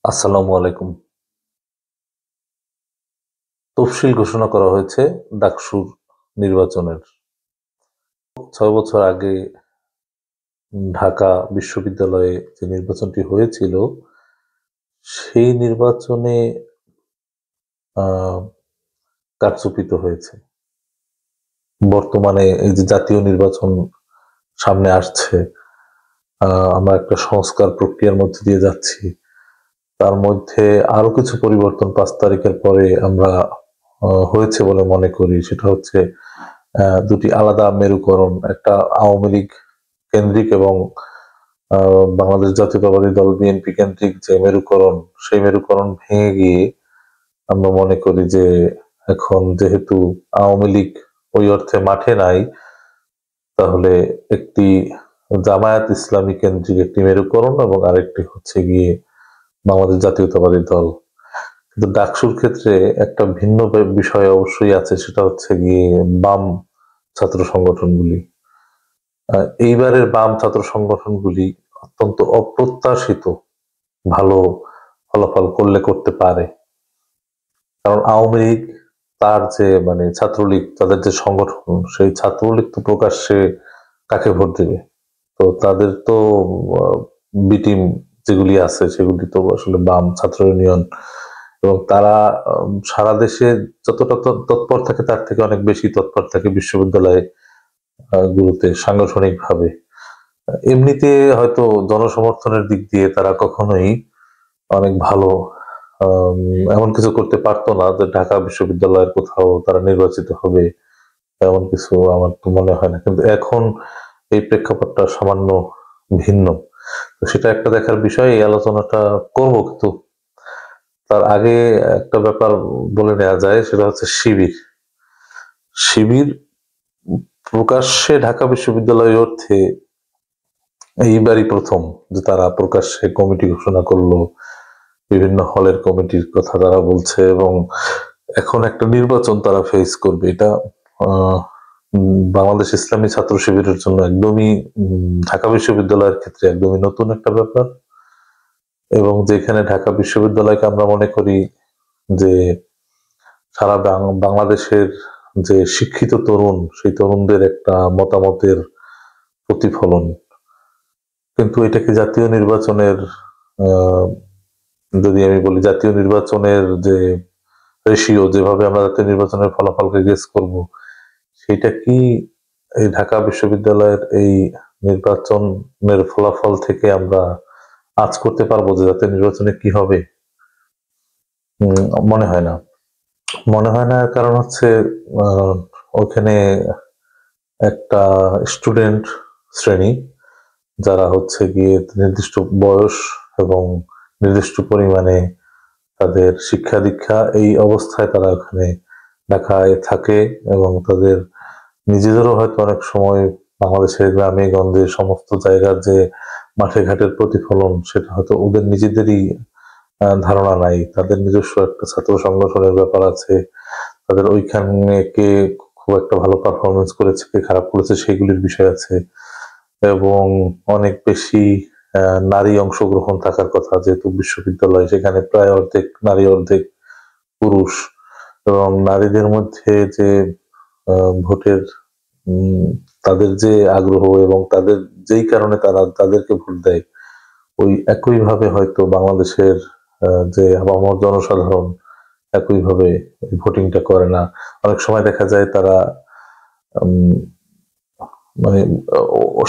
আসসালামু আলাইকুম। তফসিল ঘোষণা করা হয়েছে ডাকসুর নির্বাচনের। ৬ বছর আগে ঢাকা বিশ্ববিদ্যালয়ে যে নির্বাচনটি হয়েছিল, সেই নির্বাচনে আ কারচুপি তো হয়েছে। বর্তমানে এই যে জাতীয় নির্বাচন সামনে আসছে, আ আমরা একটা সংস্কার প্রক্রিয়ার মধ্যে দিয়ে যাচ্ছি। তার মধ্যে আরো কিছু পরিবর্তন ৫ তারিখের পরে আমরা হয়েছে বলে মনে করি। সেটা হচ্ছে ২ টি আলাদা মেরুকরণ, একটা আওয়ামী লীগ কেন্দ্রিক এবং আ বাংলাদেশ জাতীয়তাবাদী দল বিএনপি কেন্দ্রিক যে মেরুকরণ, সেই মেরুকরণ ভেঙে গিয়ে আমরা মনে করি যে এখন যেহেতু আওয়ামী লীগ ওই অর্থে মাঠে নাই, তাহলে একটি জামায়াত ইসলামী কেন্দ্রিক একটি মেরুকরণ এবং আরেকটি হচ্ছে গিয়ে বাংলাদেশ জাতীয়তাবাদী দল। কিন্তু ডাকসুর ক্ষেত্রে একটা ভিন্ন বিষয় অবশ্যই আছে, সেটা হচ্ছে গিয়ে বাম ছাত্র সংগঠনগুলি। আ এইবারের বাম ছাত্র সংগঠনগুলি অত্যন্ত অপ্রত্যাশিত ভালো ফলাফল করতে পারে। কারণ আওয়ামী লীগ তার যে ছাত্রলীগ তাদের যে সংগঠন, সেই ছাত্রলীগ তো প্রকাশ্যে কাকে ভোট দেবে? তো তাদের তো আ বি টিম যেগুলি আছে সেগুলি তো আসলে বাম ছাত্র ইউনিয়ন এবং তারা সারা দেশে যতটা তৎপর থাকে তার থেকে অনেক বেশি তৎপর থাকে বিশ্ববিদ্যালয়ে গুলোতে সাংগঠনিকভাবে। এমনিতে হয়তো জনসমর্থনের দিক দিয়ে তারা কখনোই অনেক ভালো আম এমন কিছু করতে পারত না যে ঢাকা বিশ্ববিদ্যালয়ের কোথাও তারা নির্বাচিত হবে, এমন কিছু আমার তো মনে হয় না। কিন্তু এখন এই প্রেক্ষাপটটা সামান্য ভিন্ন। তো সেটা একটা দেখার বিষয়। এই আলোচনাটা করব, কিন্তু তার আগে একটা ব্যাপার বলে নেয়া যায়, সেটা হচ্ছে শিবির। শিবির প্রকাশ্যে ঢাকা বিশ্ববিদ্যালয় অর্থে এইবারই ১ম যে তারা প্রকাশ্যে কমিটি ঘোষণা করলো। বিভিন্ন হলের কমিটির কথা তারা বলছে এবং এখন একটা নির্বাচন তারা ফেস করবে। এটা আ বাংলাদেশ ইসলামী ছাত্র শিবিরের জন্য একদমই ঢাকা বিশ্ববিদ্যালয়ের ক্ষেত্রে একদমই নতুন একটা ব্যাপার। এবং যেখানে ঢাকা বিশ্ববিদ্যালয়কে আমরা মনে করি যে সারা বাংলাদেশের যে শিক্ষিত তরুণ, সেই তরুণদের একটা মতামতের প্রতিফলন। কিন্তু এটা কি জাতীয় নির্বাচনের আ যদি আমি বলি জাতীয় নির্বাচনের যে রেশিও, যেভাবে আমরা জাতীয় নির্বাচনের ফলাফলকে গেস করব, সেটা কি এই ঢাকা বিশ্ববিদ্যালয়ের এই নির্বাচনের ফলাফল থেকে আমরা আঁচ করতে পারবো যে জাতীয় নির্বাচনে কি হবে? উম মনে হয় না। মনে হয় না, এর কারণ হচ্ছে আ ওখানে একটা স্টুডেন্ট শ্রেণী, যারা হচ্ছে গিয়ে নির্দিষ্ট বয়স এবং নির্দিষ্ট পরিমাণে তাদের শিক্ষা-দীক্ষা এই অবস্থায় তারা ওখানে ঢাকায় থাকে এবং তাদের নিজেদেরও হয়তো অনেক সময় বাংলাদেশের গ্রামে-গঞ্জে সমস্ত জায়গার যে মাঠে-ঘাটের প্রতিফলন, সেটা হয়তো ওদের নিজেদেরই ধারণা নাই। তাদের নিজস্ব একটা ছাত্র সংগঠনের ব্যাপার আছে। তাদের ওইখানে কে খুব একটা ভালো পারফরম্যান্স করেছে, কে খারাপ করেছে সেগুলির বিষয় আছে। এবং অনেক বেশি আ নারী অংশগ্রহণ থাকার কথা। যেহেতু বিশ্ববিদ্যালয়, সেখানে প্রায় অর্ধেক নারী, অর্ধেক পুরুষ। এবং নারীদের মধ্যে যে ভোটের উম তাদের যে আগ্রহ এবং তাদের যেই কারণে তারা তাদেরকে ভোট দেয়, ওই একইভাবে হয়তো বাংলাদেশের যে আপামর জনসাধারণ একইভাবে ভোটিংটা করে না। অনেক সময় দেখা যায় তারা উম মানে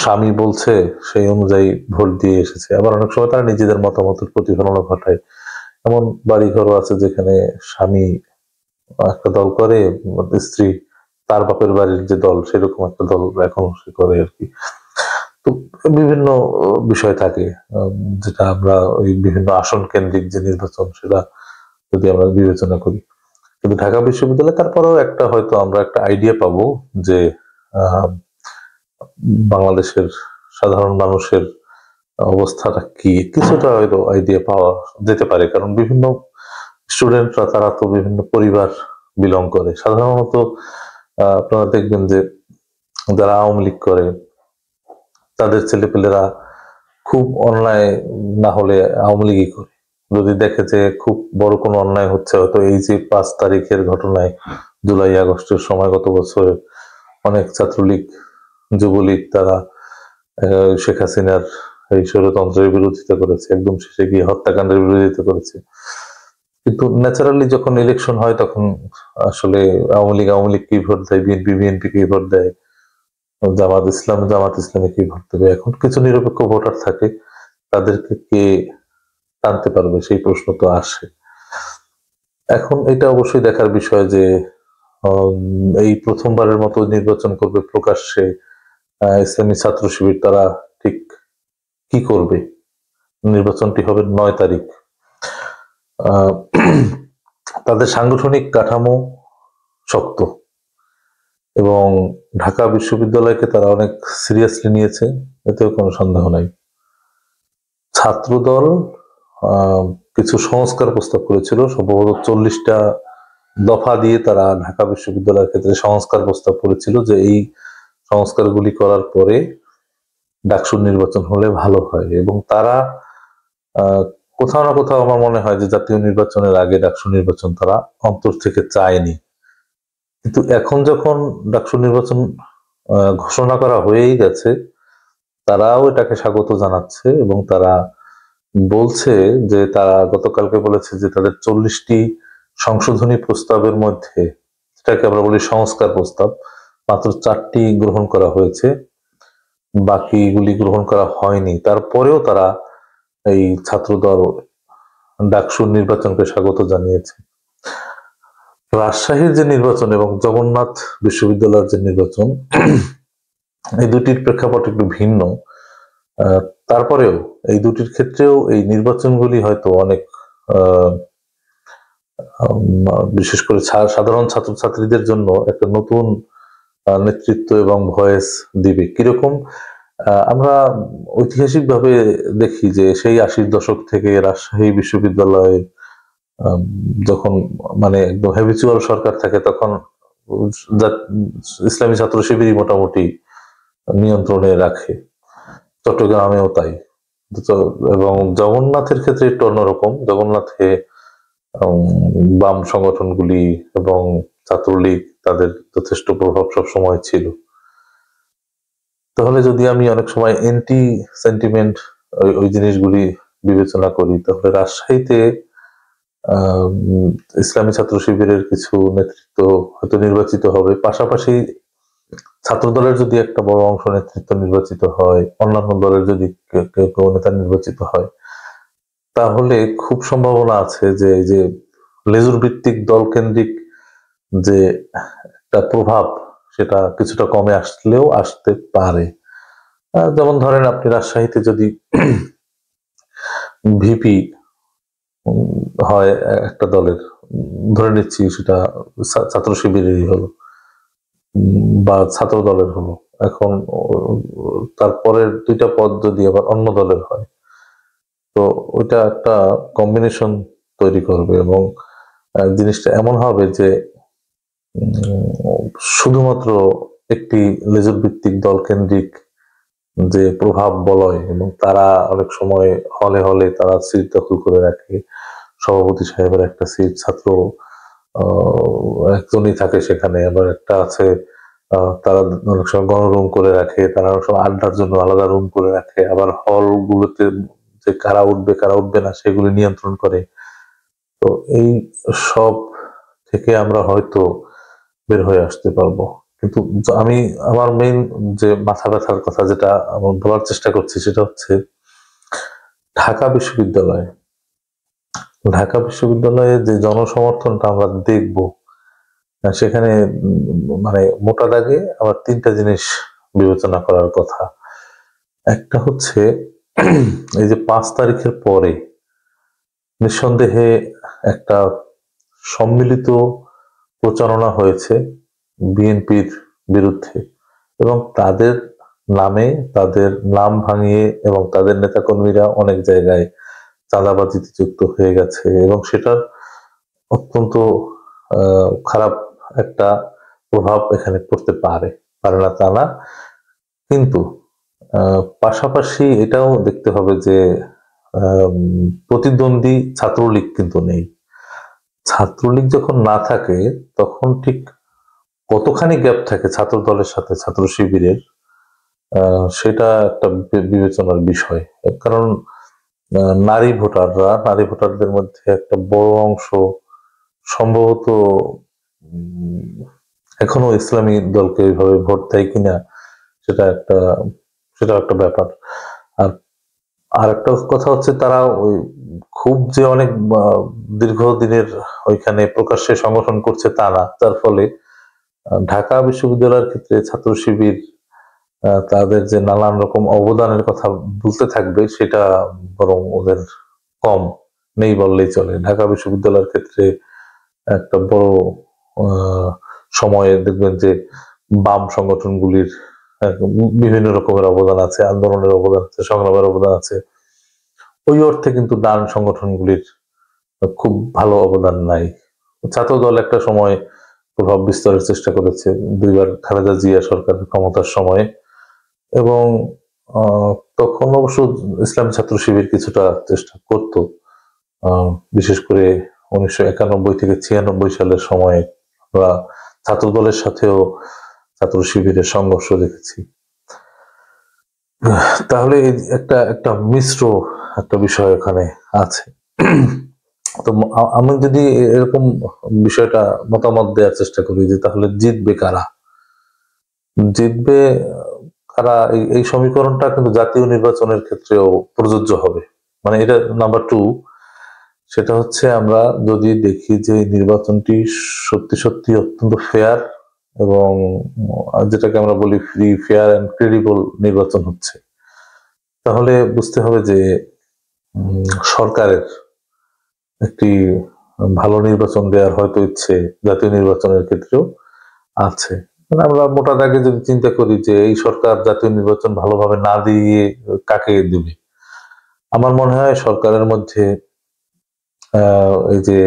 স্বামী বলছে সেই অনুযায়ী ভোট দিয়ে এসেছে। আবার অনেক সময় তারা নিজেদের মতামতের প্রতিফলনও ঘটায়। এমন বাড়িঘরও আছে যেখানে স্বামী একটা দল করে, স্ত্রী তার বাপের বাড়ির যে দল সেরকম একটা দল এখনো সে করে আরকি। তো বিভিন্ন বিষয় থাকে আম যেটা আমরা ওই বিভিন্ন আসন কেন্দ্রিক যে নির্বাচন, সেটা যদি আমরা বিবেচনা করি। কিন্তু ঢাকা বিশ্ববিদ্যালয়ে তারপরেও একটা হয়তো আমরা একটা আইডিয়া পাবো যে আ বাংলাদেশের সাধারণ মানুষের অবস্থাটা কি? কিছুটা হয়তো আইডিয়া পাওয়া যেতে পারে। কারণ বিভিন্ন স্টুডেন্টরা তারা তো বিভিন্ন পরিবার বিলং করে। সাধারণত আপনারা দেখবেন যে যারা আওয়ামী লীগ করে তাদের ছেলেপেলেরা খুব অন্যায় না হলে আওয়ামী লীগই করে। যদি দেখে যে খুব বড় কোনো অন্যায় হচ্ছে, হয়তো এই যে 5 তারিখের ঘটনায়, জুলাই আগস্টের সময় গত বছর অনেক ছাত্রলীগ, যুবলীগ তারা শেখ হাসিনার এই স্বৈরতন্ত্রের বিরোধিতা করেছে, একদম শেষে গিয়ে হত্যাকাণ্ডের বিরোধিতা করেছে। কিন্তু ন্যাচারালি যখন ইলেকশন হয় তখন আসলে আওয়ামী লীগ কি ভোট দেয়, বিএনপি কি ভোট দেয়, জামাত ইসলামে কি ভোট দেবে। এখন কিছু নিরপেক্ষ ভোটার থাকে, তাদেরকে কে টানতে পারবে সেই প্রশ্ন তো আসে। এখন এটা অবশ্যই দেখার বিষয় যে এই প্রথমবারের মতো নির্বাচন করবে প্রকাশ্যে ইসলামী ছাত্র শিবির, তারা ঠিক কি করবে। নির্বাচনটি হবে 9 তারিখ। তাদের সাংগঠনিক কাঠামো শক্ত এবং ঢাকা বিশ্ববিদ্যালয়কে তারা অনেক সিরিয়াসলি নিয়েছে, এতেও কোনো সন্দেহ নাই। ছাত্রদল কিছু সংস্কার প্রস্তাব করেছিল, সম্ভবত 40টা দফা দিয়ে তারা ঢাকা বিশ্ববিদ্যালয়ের ক্ষেত্রে সংস্কার প্রস্তাব করেছিল যে এই সংস্কারগুলি করার পরে ডাকসুর নির্বাচন হলে ভালো হয়। এবং তারা কোথাও না কোথাও আমার মনে হয় যে জাতীয় নির্বাচনের আগে ডাকসু নির্বাচন তারা অন্তর থেকে চায়নি। কিন্তু এখন যখন ডাকসু নির্বাচন ঘোষণা করা হয়েই গেছে, তারাও এটাকে স্বাগত জানাচ্ছে এবং তারা বলছে যে, তারা গতকালকে বলেছে যে তাদের 40টি সংশোধনী প্রস্তাবের মধ্যে, যেটাকে আমরা বলি সংস্কার প্রস্তাব, মাত্র 4টি গ্রহণ করা হয়েছে, বাকিগুলি গ্রহণ করা হয়নি। তারপরেও তারা এই ছাত্রদল ডাকসুর নির্বাচনকে স্বাগত জানিয়েছে। রাজশাহীর যে নির্বাচন এবং জগন্নাথ বিশ্ববিদ্যালয়ের যে নির্বাচন, এই দুটির প্রেক্ষাপট একটু ভিন্ন। তারপরেও এই দুটির ক্ষেত্রেও এই নির্বাচনগুলি হয়তো অনেক বিশেষ করে সাধারণ ছাত্রছাত্রীদের জন্য একটা নতুন নেতৃত্ব এবং ভয়েস দিবে। কিরকম, আমরা ঐতিহাসিকভাবে দেখি যে সেই 80-র দশক থেকে রাজশাহী বিশ্ববিদ্যালয়ে যখন মানে একদম হ্যাবিচুয়াল সরকার থাকে, তখন ইসলামী ছাত্র শিবিরই মোটামুটি নিয়ন্ত্রণে রাখে, চট্টগ্রামেও তাই। এবং জগন্নাথের ক্ষেত্রে একটু অন্যরকম। জগন্নাথে বাম সংগঠনগুলি এবং ছাত্রলীগ, তাদের যথেষ্ট প্রভাব সবসময় ছিল। তাহলে যদি আমি অনেক সময় এন্টি সেন্টিমেন্ট ওই জিনিসগুলি বিবেচনা করি, তাহলে রাজশাহীতে ইসলামী ছাত্র শিবিরের কিছু নেতৃত্ব হয়তো নির্বাচিত হবে, পাশাপাশি ছাত্র দলের যদি একটা বড় অংশ নেতৃত্ব নির্বাচিত হয়, অন্যান্য দলের যদি কেউ নেতা নির্বাচিত হয়, তাহলে খুব সম্ভাবনা আছে যে এই যে লেজুর ভিত্তিক দল কেন্দ্রিক যে একটা প্রভাব, সেটা কিছুটা কমে আসলেও আসতে পারে। যেমন ধরেন আপনি রাজশাহীতে যদি ভিপি হয় একটা দলের, ধরে নিচ্ছি সেটা ছাত্র শিবিরেরই হলো বা ছাত্র দলের হলো, এখন তারপরের 2টা পদ যদি আবার অন্য দলের হয়, তো ওইটা একটা কম্বিনেশন তৈরি করবে এবং জিনিসটা এমন হবে যে শুধুমাত্র একটি লেজুর ভিত্তিক দল কেন্দ্রিক যে প্রভাব বলয়, এবং তারা অনেক সময় হলে হলে তারা সিট দখল করে রাখে, সভাপতি সাহেবের একটা সিট ছাত্র একজনই থাকে সেখানে, আবার একটা আছে তারা অনেক সময় গণরুম করে রাখে, তারা অনেক সময় আড্ডার জন্য আলাদা রুম করে রাখে, আবার হলগুলোতে যে কারা উঠবে না সেগুলি নিয়ন্ত্রণ করে। তো এই সব থেকে আমরা হয়তো বের হয়ে আসতে পারবো। কিন্তু আমি আমার মেইন যে মাথা ব্যথার কথা যেটা আমার বলার চেষ্টা করছি, সেটা হচ্ছে ঢাকা বিশ্ববিদ্যালয়ে যে জনসমর্থনটা আমরা দেখব, সেখানে মানে মোটা দাগে আবার 3টা জিনিস বিবেচনা করার কথা। একটা হচ্ছে এই যে 5 তারিখের পরে নিঃসন্দেহে একটা সম্মিলিত প্রচারণা হয়েছে বিএনপির বিরুদ্ধে, এবং তাদের নামে, তাদের নাম ভাঙিয়ে এবং তাদের নেতাকর্মীরা অনেক জায়গায় চাঁদাবাজিতে যুক্ত হয়ে গেছে, এবং সেটার অত্যন্ত খারাপ একটা প্রভাব এখানে পড়তে পারে না তা না। কিন্তু পাশাপাশি এটাও দেখতে হবে যে প্রতিদ্বন্দ্বী ছাত্রলীগ কিন্তু নেই। ছাত্রলীগ যখন না থাকে তখন ঠিক কতখানি গ্যাপ থাকে ছাত্র দলের সাথে ছাত্র শিবিরের, সেটা একটা বিবেচনার বিষয়। কারণ নারী ভোটারদের মধ্যে একটা বড় অংশ সম্ভবত এখনো ইসলামী দলকে ওইভাবে ভোট দেয় কিনা সেটা একটা ব্যাপার। আর আর একটা কথা হচ্ছে তারা ওই খুব যে অনেক দীর্ঘদিনের ওইখানে প্রকাশ্যে সংগঠন করছে তা না, যার ফলে ঢাকা বিশ্ববিদ্যালয়ের ক্ষেত্রে ছাত্র শিবির তাদের যে নানান রকম অবদানের কথা বলতে থাকবে সেটা বরং ওদের কম, নেই বললেই চলে। ঢাকা বিশ্ববিদ্যালয়ের ক্ষেত্রে একটা বড় সময়ে দেখবেন যে বাম সংগঠনগুলির বিভিন্ন রকমের অবদান আছে, আন্দোলনের অবদান আছে, সংগ্রামের অবদান আছে। ওই অর্থে কিন্তু ডান সংগঠনগুলির খুব ভালো অবদান নাই। ছাত্র দল একটা সময় প্রভাব বিস্তারের চেষ্টা করেছে, দুইবার খালেদা জিয়া সরকারের ক্ষমতার সময়ে, এবং তখন অবশ্য ইসলামী ছাত্র শিবির কিছুটা চেষ্টা করত, বিশেষ করে 1991 থেকে 96 সালের সময়ে আমরা ছাত্র দলের সাথেও ছাত্র শিবিরের সংঘর্ষ দেখেছি। তাহলে একটা একটা মিশ্র একটা বিষয় এখানে আছে। তো আমি যদি এরকম বিষয়টা মতামত দেওয়ার চেষ্টা করি যে তাহলে জিতবে কারা, এই সমীকরণটা কিন্তু জাতীয় নির্বাচনের ক্ষেত্রেও প্রযোজ্য হবে। মানে এটা নাম্বার 2, সেটা হচ্ছে আমরা যদি দেখি যে নির্বাচনটি সত্যি সত্যি অত্যন্ত ফেয়ার এবং যেটাকে আমরা বলি ফ্রি, ফেয়ার অ্যান্ড ক্রেডিবল নির্বাচন হচ্ছে, তাহলে বুঝতে হবে যে সরকারের একটি ভালো নির্বাচন দেওয়ার হয়তো ইচ্ছে জাতীয় নির্বাচনের ক্ষেত্রেও আছে। আমরা মোটা দাগে যদি চিন্তা করি যে এই সরকার জাতীয় নির্বাচন ভালোভাবে না দিয়ে কাকে দিবে, আমার মনে হয় সরকারের মধ্যে এই যে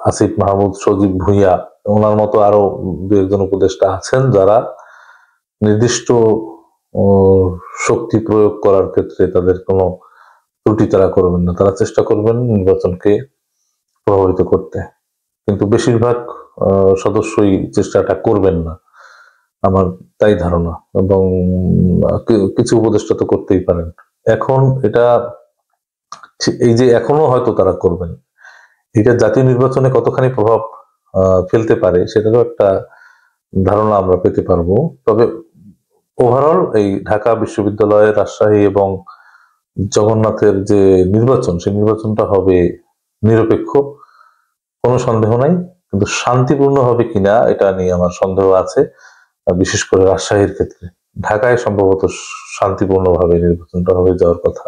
আসিফ মাহমুদ, সজীব ভুঁইয়া, ওনার মতো আরো দু একজন উপদেষ্টা আছেন যারা নির্দিষ্ট শক্তি প্রয়োগ করার ক্ষেত্রে তাদের কোনো ত্রুটি তারা করবেন না, তারা চেষ্টা করবেন নির্বাচনকে প্রভাবিত করতে, কিন্তু বেশিরভাগ সদস্যই চেষ্টাটা করবেন না আমার তাই ধারণা, এবং কিছু উপদেষ্টা তো করতেই পারেন। এখন এটা এই যে এখনো হয়তো তারা করবেন, এটা জাতীয় নির্বাচনে কতখানি প্রভাব ফেলতে পারে সেটারও একটা ধারণা আমরা পেতে পারবো। তবে ওভারঅল এই ঢাকা বিশ্ববিদ্যালয়, রাজশাহী এবং জগন্নাথের যে নির্বাচন, সেই নির্বাচনটা হবে নিরপেক্ষ, কোনো সন্দেহ নাই, কিন্তু শান্তিপূর্ণ হবে কিনা এটা নিয়ে আমার সন্দেহ আছে, বিশেষ করে রাজশাহীর ক্ষেত্রে। ঢাকায় সম্ভবত শান্তিপূর্ণভাবে নির্বাচনটা হয়ে যাওয়ার কথা,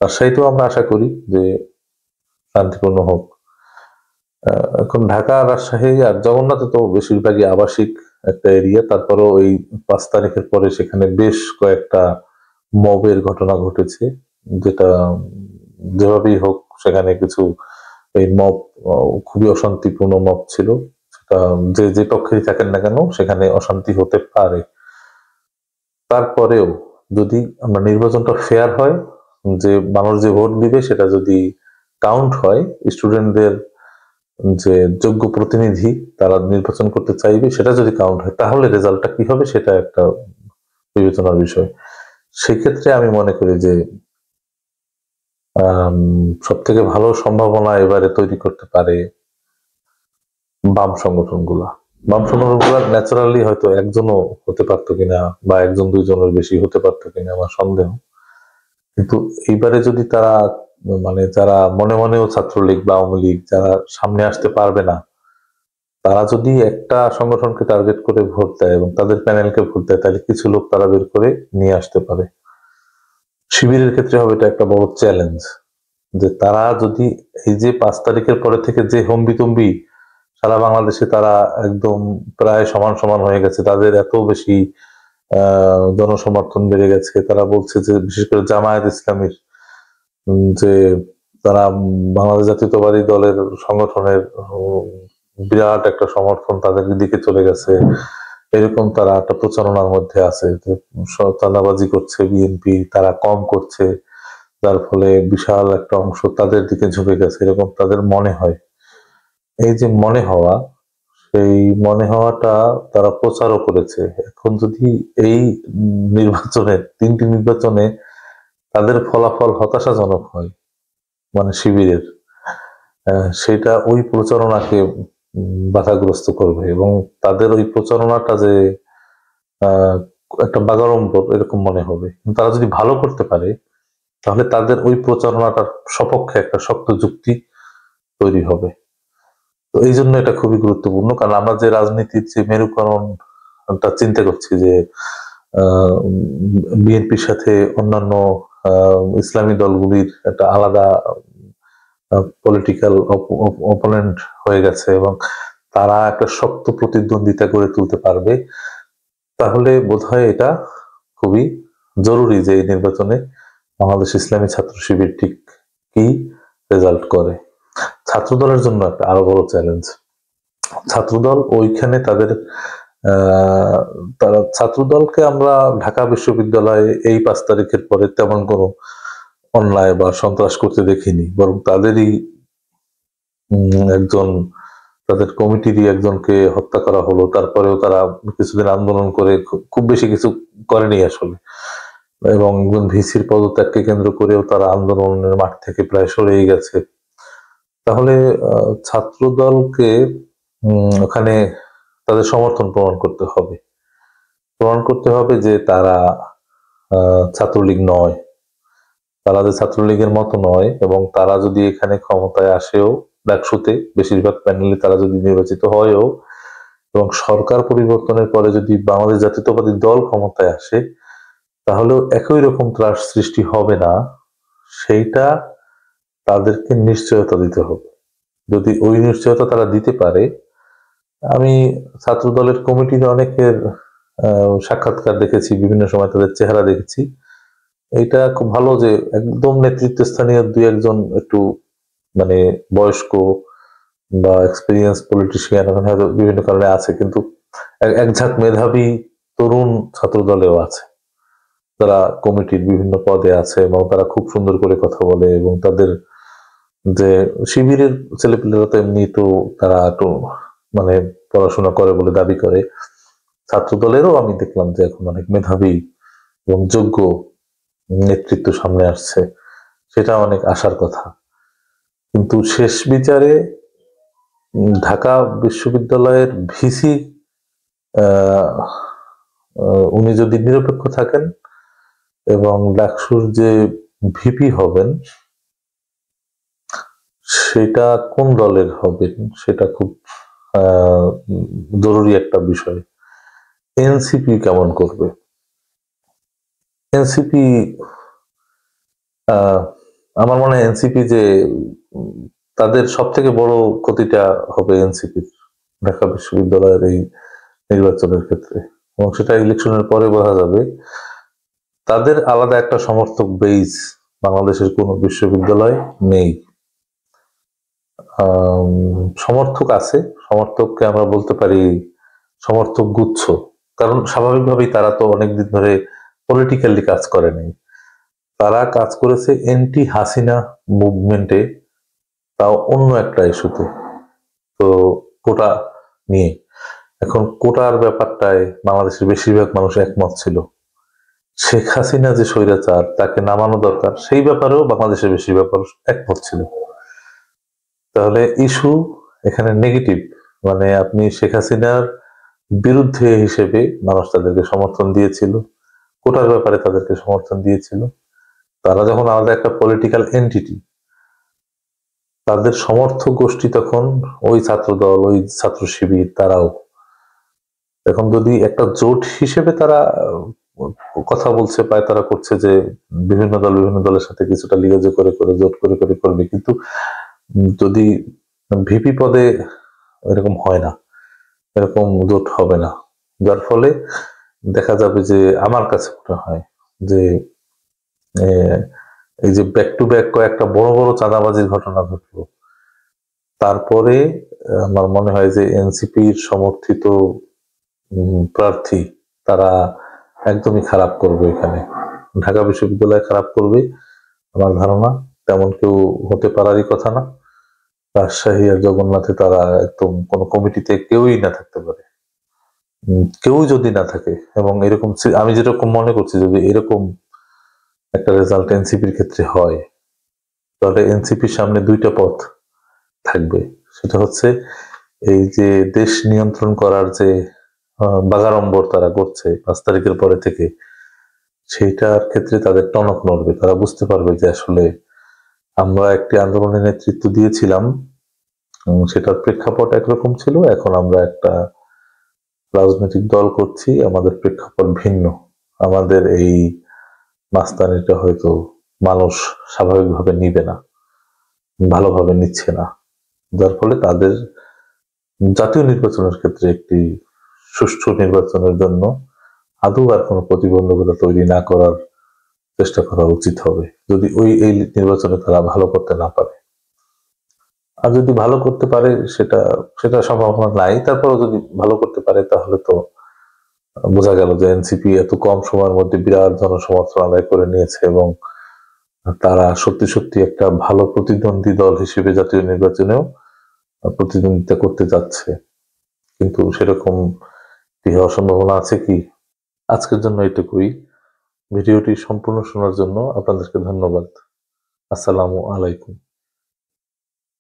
রাজশাহীতেও আমরা আশা করি যে শান্তিপূর্ণ হোক। এখন ঢাকা, রাজশাহী আর জগন্নাথে তো বেশিরভাগই আবাসিক একটা এরিয়া, তারপরেও ওই 5 তারিখের পরে সেখানে বেশ কয়েকটা মবের ঘটনা ঘটেছে, যেটা যেভাবেই হোক সেখানে কিছু এই মব খুবই অশান্তিপূর্ণ মব ছিল, সেটা যে পক্ষেই থাকেন না কেন সেখানে অশান্তি হতে পারে। তারপরেও যদি আমরা নির্বাচনটা ফেয়ার হয়, যে মানুষ যে ভোট দিবে সেটা যদি কাউন্ট হয়, স্টুডেন্টদের যে যোগ্য প্রতিনিধি তারা নির্বাচন করতে চাইবে সেটা যদি কাউন্ট হয়, তাহলে রেজাল্টটা কি হবে সেটা একটা বিবেচনার বিষয়। সেক্ষেত্রে আমি মনে করি যে সব থেকে ভালো সম্ভাবনা এবারে তৈরি করতে পারে বাম সংগঠনগুলা। ন্যাচারালি হয়তো একজনও হতে পারতো কিনা, বা একজন দুইজনের বেশি হতে পারতো কিনা আমার সন্দেহ। কিন্তু এইবারে যদি তারা মানে যারা মনে মনেও ছাত্রলীগ বা আওয়ামী লীগ যারা সামনে আসতে পারবে না, তারা যদি একটা সংগঠনকে টার্গেট করে ভোট দেয় এবং তাদের প্যানেলকে ভোট দেয়, তাহলে কিছু লোক তারা বের করে নিয়ে আসতে পারে। শিবিরের ক্ষেত্রে হবে এটা একটা বড় চ্যালেঞ্জ, যে তারা যদি এই যে 5 তারিখের পরে থেকে যে হম্বিতম্বি সারা বাংলাদেশে তারা একদম প্রায় সমান সমান হয়ে গেছে, তাদের এত বেশি জনসমর্থন বেড়ে গেছে, তারা বলছে যে বিশেষ করে জামায়াত ইসলামীর যে তারা বাংলাদেশ জাতীয়তাবাদী দলের সংগঠনের বিরাট একটা সমর্থন তাদের দিকে চলে গেছে, এরকম তারা একটা প্রচারণার মধ্যে আছে, চাঁদাবাজি করছে বিএনপি, তারা কম করছে, যার ফলে বিশাল একটা অংশ তাদের দিকে ঝুঁকে গেছে, এরকম তাদের মনে হয়। এই যে মনে হওয়া, সেই মনে হওয়াটা তারা প্রচারও করেছে। এখন যদি এই নির্বাচনে, 3টি নির্বাচনে তাদের ফলাফল হতাশাজনক হয়, মানে শিবিরের, সেটা ওই প্রচারণাকে বাধাগ্রস্ত করবে, এবং তাদের ওই প্রচারণাটা যে আহ, একটা বাগাড়ম্বর এরকম মনে হবে। তারা যদি ভালো করতে পারে, তাহলে তাদের ওই প্রচারণাটার সপক্ষে একটা শক্ত যুক্তি তৈরি হবে। তো এই জন্য এটা খুবই গুরুত্বপূর্ণ, কারণ আমরা যে রাজনীতির যে মেরুকরণটা চিন্তা করছি, যে বিএনপির সাথে অন্যান্য ইসলামী দলগুলির একটা আলাদা পলিটিক্যাল অপোনেন্ট হয়ে গেছে, এবং তারা একটা শক্ত প্রতিদ্বন্দ্বিতা করে তুলতে পারবে, তাহলে বোধহয় এটা খুবই জরুরি যে এই নির্বাচনে বাংলাদেশ ইসলামী ছাত্র শিবির ঠিক কি রেজাল্ট করে। ছাত্রদলের জন্য একটা আরো বড় চ্যালেঞ্জ। ছাত্রদল ওইখানে তারা ছাত্রদলকে আমরা ঢাকা বিশ্ববিদ্যালয়ে এই 5 তারিখের পরে তেমন কোনো অন্যায় বা সন্ত্রাস করতে দেখিনি, বরং তাদেরই একজন, তাদের কমিটিরই একজনকে হত্যা করা হলো। তারপরেও তারা কিছুদিন আন্দোলন করে খুব বেশি কিছু করেনি আসলে, এবং একজন ভিসির পদত্যাগকে কেন্দ্র করেও তারা আন্দোলনের মাঠ থেকে প্রায় সরেই গেছে। তাহলে ছাত্র দলকে ওখানে তাদের সমর্থন প্রমাণ করতে হবে যে তারা ছাত্রলীগ নয়, তারা যে ছাত্রলীগের মতো নয়, এবং তারা যদি এখানে ক্ষমতায় আসেও, ডাকসুতে বেশিরভাগ প্যানেলে তারা যদি নির্বাচিত হয়ও, এবং সরকার পরিবর্তনের পরে যদি বাংলাদেশ জাতীয়তাবাদী দল ক্ষমতায় আসে, তাহলেও একই রকম ত্রাস সৃষ্টি হবে না, সেইটা তাদেরকে নিশ্চয়তা দিতে হবে। যদি ওই নিশ্চয়তা তারা দিতে পারে, আমি ছাত্র দলের কমিটির অনেকের সাক্ষাৎকার দেখেছি, বিভিন্ন সময় তাদের চেহারা দেখেছি, এটা খুব ভালো যে একদম নেতৃত্বস্থানীয় 2-1 একটু মানে বয়স্ক বা এক্সপিরিয়েন্স পলিটিশিয়ান হয়তো বিভিন্ন কারণে আছে, কিন্তু এক ঝাঁক মেধাবী তরুণ ছাত্র দলেও আছে, তারা কমিটির বিভিন্ন পদে আছে, এবং তারা খুব সুন্দর করে কথা বলে, এবং তাদের যে শিবিরের ছেলেপিলেরা তো এমনি তো তারা একটু মানে পড়াশোনা করে বলে দাবি করে। ছাত্র দলেরও আমি দেখলাম যে এখন অনেক মেধাবী এবং যোগ্য নেতৃত্ব সামনে আসছে, সেটা অনেক আশার কথা। কিন্তু শেষ বিচারে ঢাকা বিশ্ববিদ্যালয়ের ভিসি উনি যদি নিরপেক্ষ থাকেন, এবং ডাকসুর যে ভিপি হবেন সেটা কোন দলের হবেন, সেটা খুব জরুরি একটা বিষয়। এনসিপি কেমন করবে? এনসিপি, আমার মনে হয় এনসিপি যে তাদের সব থেকে বড় ক্ষতিটা হবে এনসিপির ঢাকা বিশ্ববিদ্যালয়ের এই নির্বাচনের ক্ষেত্রে, এবং সেটা ইলেকশনের পরে বোঝা যাবে। তাদের আলাদা একটা সমর্থক বেস বাংলাদেশের কোন বিশ্ববিদ্যালয় নেই। সমর্থক আছে, সমর্থককে আমরা বলতে পারি সমর্থক গুচ্ছ, কারণ স্বাভাবিকভাবেই তারা তো অনেকদিন ধরে পলিটিক্যালি কাজ করে নাই, তারা কাজ করেছে এন্টি হাসিনা মুভমেন্টে, তাও অন্য একটা ইস্যুতে, তো কোটা নিয়ে। এখন কোটার ব্যাপারটায় বাংলাদেশের বেশিরভাগ মানুষ একমত ছিল, শেখ হাসিনা যে স্বৈরাচার, তাকে নামানো দরকার, সেই ব্যাপারেও বাংলাদেশের বেশিরভাগ মানুষ একমত ছিল। তাহলে ইস্যু এখানে নেগেটিভ, মানে আপনি শেখ হাসিনার বিরুদ্ধে হিসেবে মানুষ তাদেরকে সমর্থন দিয়েছিল, কোটার ব্যাপারে তাদেরকে সমর্থন দিয়েছিল। তারা যখন আলাদা একটা পলিটিক্যাল এন্টিটি, তাদের সমর্থক গোষ্ঠী তখন ওই ছাত্রদল, ওই ছাত্র শিবির, তারাও এখন যদি একটা জোট হিসেবে তারা কথা বলছে, পায় তারা করছে যে বিভিন্ন দলের সাথে কিছুটা লিগেজ করে করে জোট করে করে করবে, কিন্তু যদি ভিপি পদে এরকম হয় না, এরকম জোট হবে না, যার ফলে দেখা যাবে যে আমার কাছে মনে হয় যে এই যে ব্যাক টু ব্যাক কয়েকটা বড় বড় চাঁদাবাজির ঘটনা ঘটলো, তারপরে আমার মনে হয় যে এনসিপির সমর্থিত প্রার্থী তারা একদমই খারাপ করবে, এখানে ঢাকা বিশ্ববিদ্যালয় খারাপ করবে, আমার ধারণা তেমন কেউ হতে পারারই কথা না। রাজশাহী আর জগন্নাথে তারা একদম কোনো কমিটিতে কেউই না থাকতে পারে। কেউ যদি না থাকে এবং এরকম আমি যেরকম মনে করছি যদি এরকম একটা রেজাল্ট এনসিপির ক্ষেত্রে হয়, তাহলে এনসিপির সামনে দুইটা পথ থাকবে। সেটা হচ্ছে এই যে দেশ নিয়ন্ত্রণ করার যে বাগাড়ম্বর তারা করছে 5 তারিখের পরে থেকে, সেইটার ক্ষেত্রে তাদের টনক নড়বে। তারা বুঝতে পারবে যে আসলে আমরা একটি আন্দোলনের নেতৃত্ব দিয়েছিলাম, সেটার প্রেক্ষাপট একরকম ছিল, এখন আমরা একটা রাজনৈতিক দল করছি, আমাদের প্রেক্ষাপট ভিন্ন। আমাদের এই মাস্তানিটা হয়তো মানুষ স্বাভাবিকভাবে নিবে না, ভালোভাবে নিচ্ছে না। যার ফলে তাদের জাতীয় নির্বাচনের ক্ষেত্রে একটি সুষ্ঠু নির্বাচনের জন্য আদৌ আর কোনো প্রতিবন্ধকতা তৈরি না করার চেষ্টা করা উচিত হবে, যদি এই নির্বাচনে তারা ভালো করতে না পারে। আর যদি ভালো করতে পারে সেটা সেটা সম্ভাবনা নাই, তারপরেও যদি ভালো করতে পারে তাহলে তো বোঝা গেল যে এনসিপি এত কম সময়ের মধ্যে বিরাট জনসমর্থন আদায় করে নিয়েছে এবং তারা সত্যি সত্যি একটা ভালো প্রতিদ্বন্দ্বী দল হিসেবে জাতীয় নির্বাচনেও প্রতিদ্বন্দ্বিতা করতে যাচ্ছে। কিন্তু সেরকম কি হওয়ার সম্ভাবনা আছে কি? আজকের জন্য এটুকুই। ভিডিওটি সম্পূর্ণ শোনার জন্য আপনাদেরকে ধন্যবাদ। আসসালামু আলাইকুম।